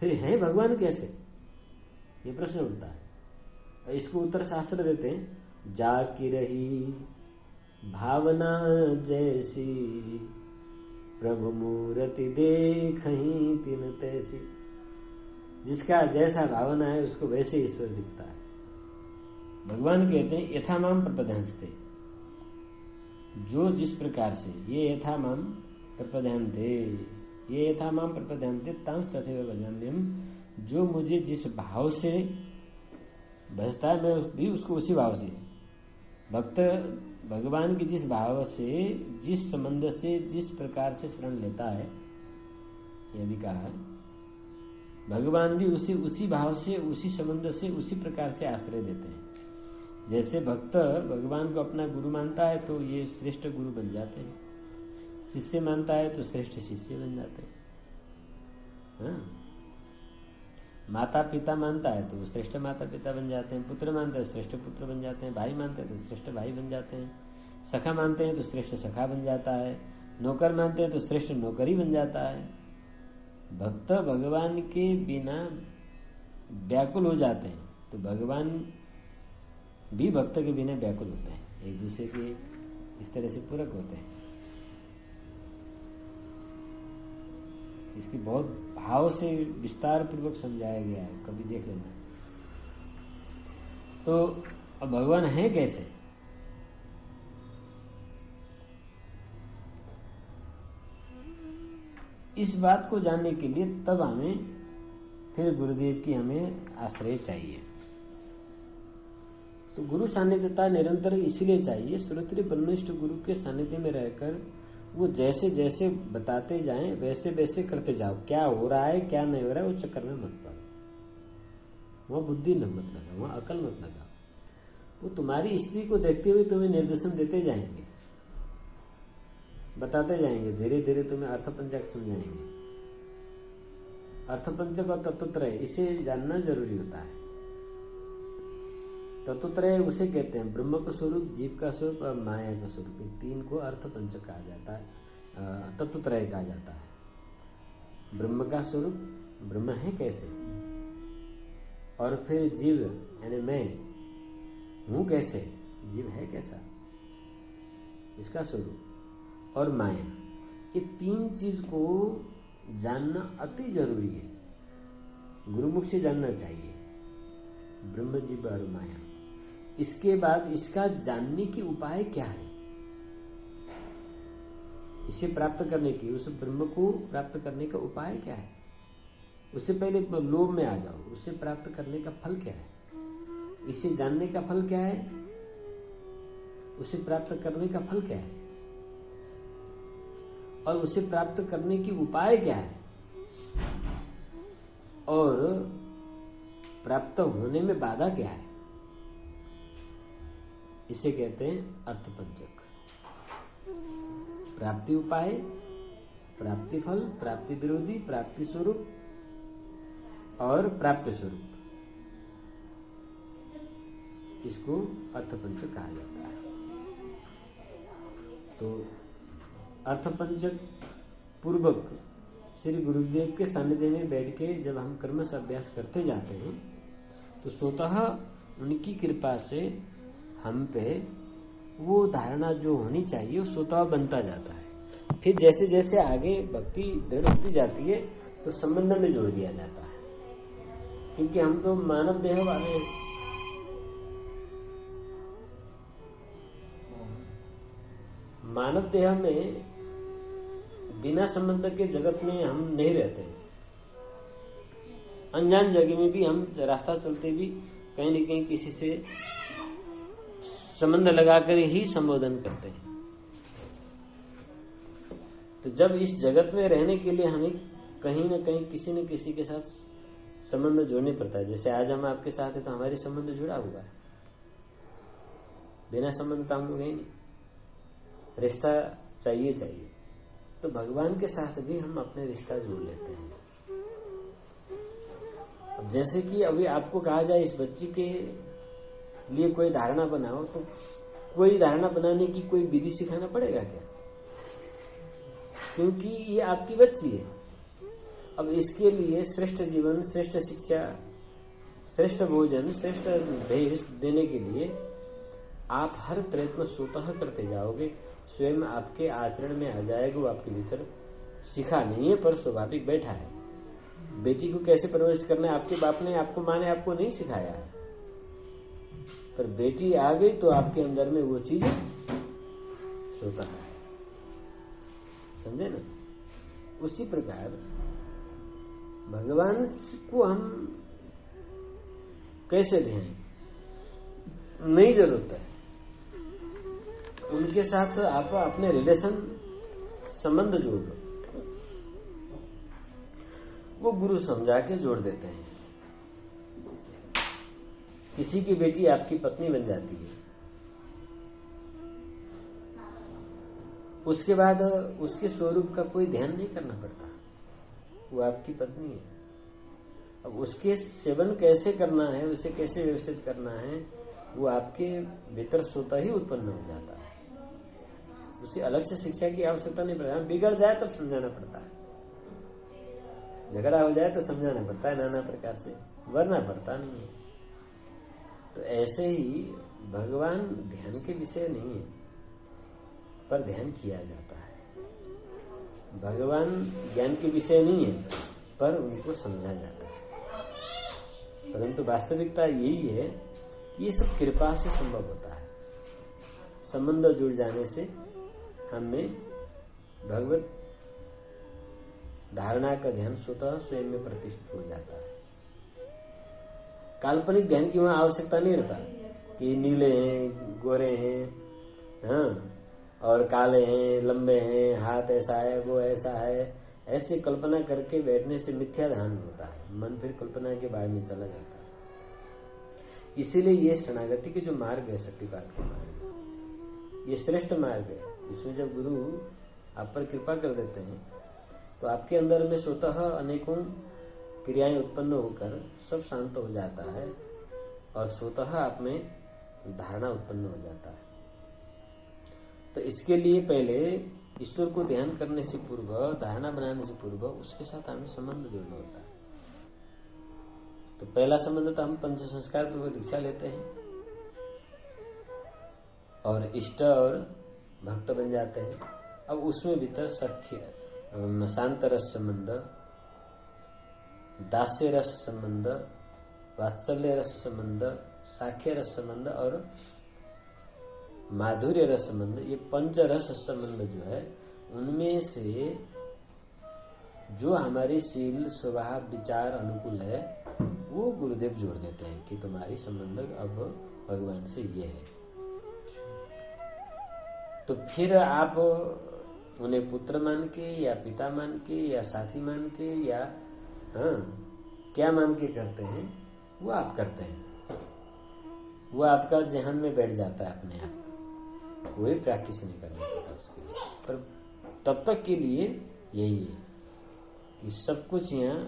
फिर है भगवान कैसे, ये प्रश्न उठता है। इसको उत्तर शास्त्र देते हैं, जाकी रही भावना जैसी, प्रभु मूर्ति देखहीं तिन तैसी। जिसका जैसा भावना है उसको वैसे ईश्वर दिखता है। भगवान कहते हैं यथामाम प्रपद्यन्ते, जो जिस प्रकार से, ये यथामाम प्रपद्यन्ते, ये यथामाम प्रपद्यन्ते तांस तथैव भजाम्यहम्, जो मुझे जिस भाव से भजता है मैं भी उसको उसी भाव से। भक्त भगवान की जिस भाव से, जिस संबंध से, जिस प्रकार से शरण लेता है, यह भी कहा है, भगवान भी उसी भाव से, उसी संबंध से, उसी प्रकार से आश्रय देते हैं। जैसे भक्त भगवान को अपना गुरु मानता है तो ये श्रेष्ठ गुरु बन जाते हैं, शिष्य मानता है तो श्रेष्ठ शिष्य बन जाते हैं। हाँ? माता पिता मानता है तो श्रेष्ठ माता पिता बन जाते हैं, पुत्र मानते हैं श्रेष्ठ पुत्र बन जाते हैं, भाई मानते हैं तो श्रेष्ठ भाई बन जाते हैं, सखा मानते हैं तो श्रेष्ठ सखा बन जाता है, नौकर मानते हैं तो श्रेष्ठ नौकरी बन जाता है। भक्त भगवान के बिना व्याकुल हो जाते हैं तो भगवान भी भक्त के बिना व्याकुल होते हैं, एक दूसरे के इस तरह से पूरक होते हैं। इसकी बहुत भाव से विस्तार पूर्वक समझाया गया है, कभी देख लेना। तो अब भगवान है कैसे, इस बात को जानने के लिए तब हमें फिर गुरुदेव की हमें आश्रय चाहिए। तो गुरु सानिध्यता निरंतर इसलिए चाहिए, श्रोत्रिय ब्रह्मनिष्ठ गुरु के सानिध्य में रहकर वो जैसे जैसे बताते जाएं वैसे वैसे करते जाओ। क्या हो रहा है क्या नहीं हो रहा है वो चक्कर में मत पड़ो, वहां बुद्धि न मत लगा, वहां अकल मत लगा। वो तुम्हारी स्थिति को देखते हुए तुम्हें निर्देशन देते जाएंगे, बताते जाएंगे, धीरे धीरे तुम्हें अर्थपंचक समझाएंगे। अर्थपंचक और तत्वत्रय इसे जानना जरूरी होता है। तत्वत्रय उसे कहते हैं ब्रह्म का स्वरूप, जीव का स्वरूप और माया का स्वरूप। इन तीन को अर्थपंचक कहा जाता है, तत्वत्रय कहा जाता है। ब्रह्म का स्वरूप, ब्रह्म है कैसे, और फिर जीव यानी मैं हूं कैसे, जीव है कैसा, इसका स्वरूप, और माया, ये तीन चीज को जानना अति जरूरी है, गुरुमुख से जानना चाहिए। ब्रह्म, जीव और माया। इसके बाद इसका जानने की उपाय क्या है, इसे प्राप्त करने की, उस ब्रह्म को प्राप्त करने का उपाय क्या है। उससे पहले लोभ में आ जाओ, उसे प्राप्त करने का फल क्या है, इसे जानने का फल क्या है, उसे प्राप्त करने का फल क्या है, और उसे प्राप्त करने की उपाय क्या है, और प्राप्त होने में बाधा क्या है। इसे कहते हैं अर्थपंचक। प्राप्ति उपाय, प्राप्ति फल, प्राप्ति विरोधी, प्राप्ति स्वरूप और प्राप्य स्वरूप, इसको अर्थपंचक कहा जाता है। तो अर्थपंचक पूर्वक श्री गुरुदेव के सानिध्य में बैठ के जब हम कर्मश अभ्यास करते जाते हैं तो स्वतः उनकी कृपा से हम पे वो धारणा जो होनी चाहिए वो स्वतः बनता जाता है। फिर जैसे जैसे आगे भक्ति दृढ़ होती जाती है तो संबंध में जोड़ दिया जाता है, क्योंकि हम तो मानव देह वाले, मानव देह में बिना संबंध के जगत में हम नहीं रहते। अनजान जगह में भी हम रास्ता चलते भी कहीं न कहीं किसी से संबंध लगाकर ही संबोधन करते हैं। तो जब इस जगत में रहने के लिए हमें कहीं न कहीं किसी न किसी के साथ संबंध जोड़ने पड़ता है। जैसे आज हम आपके साथ हैं तो हमारे संबंध जुड़ा हुआ है, बिना संबंध तो हम लोग है नहीं, रिश्ता चाहिए। तो भगवान के साथ भी हम अपने रिश्ता जोड़ लेते हैं। अब जैसे कि अभी आपको कहा जाए इस बच्ची के लिए कोई धारणा बनाओ, तो कोई धारणा बनाने की कोई विधि सिखाना पड़ेगा क्या, क्योंकि ये आपकी बच्ची है। अब इसके लिए श्रेष्ठ जीवन, श्रेष्ठ शिक्षा, श्रेष्ठ भोजन, श्रेष्ठ भेष देने के लिए आप हर प्रयत्न स्वतः करते जाओगे, स्वयं आपके आचरण में आ जाएगा। वो आपके भीतर सीखा नहीं है पर स्वाभाविक बैठा है। बेटी को कैसे परवरिश करना है आपके बाप ने, आपको माँ ने आपको नहीं सिखाया है, पर बेटी आ गई तो आपके अंदर में वो चीज स्वतः है। समझे ना? उसी प्रकार भगवान को हम कैसे ध्यान, नहीं जरूरत है। उनके साथ आप अपने रिलेशन, संबंध जोड़ लो। वो गुरु समझा के जोड़ देते हैं। किसी की बेटी आपकी पत्नी बन जाती है, उसके बाद उसके स्वरूप का कोई ध्यान नहीं करना पड़ता, वो आपकी पत्नी है। अब उसके सेवन कैसे करना है, उसे कैसे व्यवस्थित करना है, वो आपके भीतर स्वतः ही उत्पन्न हो जाता है। उसे अलग से शिक्षा की आवश्यकता नहीं पड़ती। बिगड़ जाए तब समझाना पड़ता है, झगड़ा हो जाए तो समझाना पड़ता है नाना प्रकार से, वरना पड़ता नहीं है। तो ऐसे ही भगवान ध्यान के विषय नहीं है, पर ध्यान किया जाता है। भगवान ज्ञान के विषय नहीं है, पर उनको समझा जाता है। परंतु वास्तविकता यही है कि ये सब कृपा से संभव होता है। संबंध जुड़ जाने से हमें भगवत धारणा का ध्यान स्वतः स्वयं में प्रतिष्ठित हो जाता है। काल्पनिक ध्यान की वहां आवश्यकता नहीं रहता कि नीले हैं, गोरे हैं, हाँ, और काले हैं, लंबे हैं, हाथ ऐसा है, वो ऐसा है, ऐसी कल्पना करके बैठने से मिथ्या ध्यान होता है। मन फिर कल्पना के बाहर में चला जाता है। इसीलिए ये शरणागति के जो मार्ग है, शक्तिपात के मार्ग, ये श्रेष्ठ मार्ग है। इसमें जब गुरु आप पर कृपा कर देते हैं तो आपके अंदर में स्वतः अनेकों क्रियाएं उत्पन्न होकर सब शांत हो जाता है और स्वतः आप में धारणा उत्पन्न हो जाता है। तो इसके लिए पहले ईश्वर को ध्यान करने से पूर्व, धारणा बनाने से पूर्व उसके साथ हमें संबंध जोड़ना होता है। तो पहला संबंध तो हम पंच संस्कार पूर्वक दीक्षा लेते हैं और इष्ट और भक्त बन जाते हैं। अब उसमें भीतर सख्य, शांत रस संबंध, दास्य रस संबंध, वात्सल्य रस संबंध, साख्य रस संबंध और माधुर्य रस संबंध, ये पंच रस संबंध जो है, उनमें से जो हमारी शील, स्वभाव, विचार अनुकूल है वो गुरुदेव जोड़ देते हैं कि तुम्हारी संबंध अब भगवान से ये है। तो फिर आप उन्हें पुत्र मान के या पिता मान के या साथी मान के या क्या मान के करते हैं, वो आप करते हैं। वो आपका जहन में बैठ जाता है अपने आप, कोई प्रैक्टिस नहीं करना पड़ता उसके लिए। पर तब तक के लिए यही है कि सब कुछ यहाँ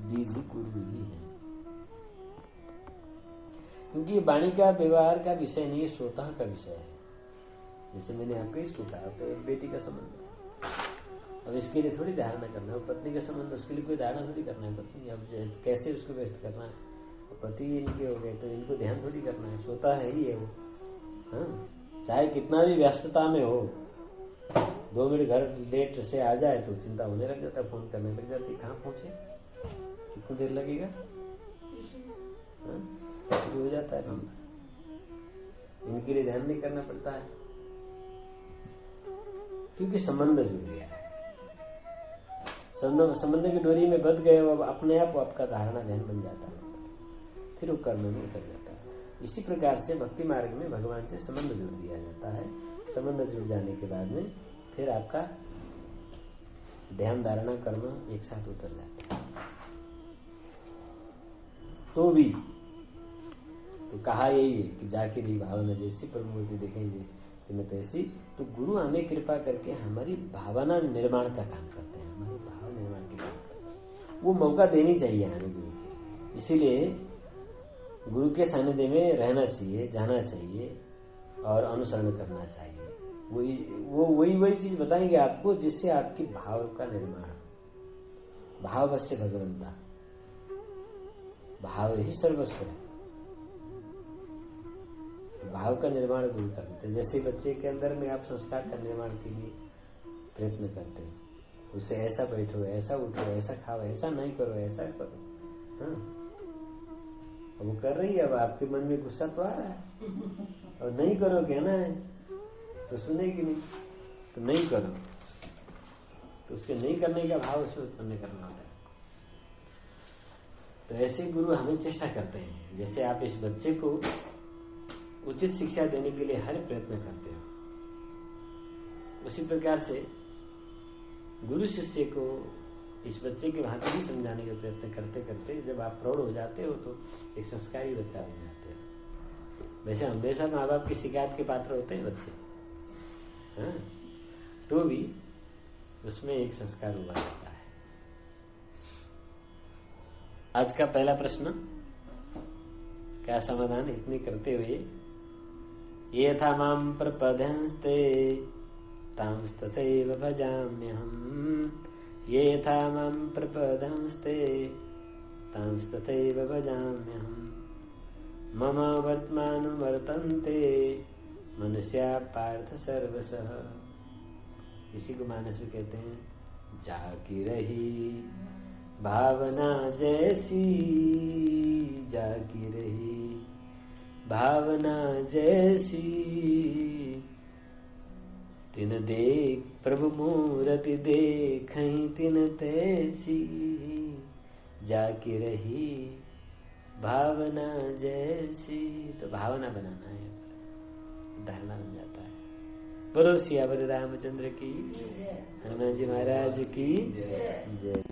बीज गुरु ही है, क्योंकि ये वाणी का व्यवहार का विषय नहीं है, स्वतः का विषय है। जैसे मैंने आपको इसको कहा, तो एक बेटी का संबंध, अब इसके लिए थोड़ी धारणा करना है। पत्नी का संबंध, उसके लिए कोई धारणा थोड़ी करना है। पत्नी अब कैसे उसको व्यस्त करना है, पति इनके हो गए तो इनको ध्यान थोड़ी करना है, स्वतः है ही है वो। हाँ, चाहे कितना भी व्यस्तता में हो, 2 मिनट घर लेट से आ जाए तो चिंता होने लग जाता है, फोन करने लग जाती है, कहाँ पहुंचे, कितनी देर लगेगा, हो जाता है काम। इनके लिए ध्यान नहीं करना पड़ता है, क्योंकि संबंध जुड़ गया है। संबंध की डोरी में बंध गए, अब अपने आप आपका धारणा ध्यान बन जाता है, फिर वो कर्म में उतर जाता है। इसी प्रकार से भक्ति मार्ग में भगवान से संबंध जोड़ दिया जाता है। संबंध जुड़ जाने के बाद में फिर आपका ध्यान, धारणा, कर्म एक साथ उतर जाता है। तो भी तो कहा यही है कि जाके रही भावना जैसी, प्रभुमूर्ति देखेंगे तैसी। तो गुरु हमें कृपा करके हमारी भावना निर्माण का काम करते हैं, हमारी भाव निर्माण के काम करते हैं। वो मौका देनी चाहिए हमें गुरु को। इसीलिए गुरु के सानिध्य में रहना चाहिए, जाना चाहिए और अनुसरण करना चाहिए। वही चीज बताएंगे आपको जिससे आपकी भाव का निर्माण हो। भावस्य भगवंता, भाव ही सर्वस्व है। तो भाव का निर्माण गुरु करते हैं। जैसे बच्चे के अंदर में आप संस्कार का निर्माण के लिए प्रयत्न करते हैं, उसे ऐसा बैठो, ऐसा उठो, ऐसा खाओ, ऐसा नहीं करो, ऐसा करो। हाँ, वो कर रही है। अब आपके मन में गुस्सा तो आ रहा है और नहीं करो कहना है तो सुनेगी नहीं, तो नहीं करो। तो उसके नहीं करने का भाव उसे उत्पन्न करना होता है। तो ऐसे गुरु हमें चेष्टा करते हैं। जैसे आप इस बच्चे को उचित शिक्षा देने के लिए हर प्रयत्न करते हो, उसी प्रकार से गुरु शिष्य को इस बच्चे के भांति भी समझाने का प्रयत्न करते करते जब आप प्रौढ़ हो जाते हो तो एक संस्कारी बच्चा बन जाते हो। वैसे हमेशा माँ बाप की शिकायत के पात्र होते हैं बच्चे, हाँ, तो भी उसमें एक संस्कार हुआ जाता है। आज का पहला प्रश्न का समाधान इतने करते हुए, ये था माम प्रपद्यन्ते तांस्तथैव भजाम्यहम्, ये था माम प्रपद्यन्ते तांस्तथैव भजाम्यहम्, मम वर्तमानुवर्तन्ते मनुष्या पार्थ सर्वशः। इसी को मानस में कहते हैं, जाकी रही भावना जैसी, जाकी रही भावना जैसी, तिन देख प्रभु मूरति देखहीं तिन तैसी, जाकी रही भावना जैसी। तो भावना बनाना है, धारणा बन जाता है। बोलो सियावर रामचंद्र की, हनुमान जी महाराज की जय।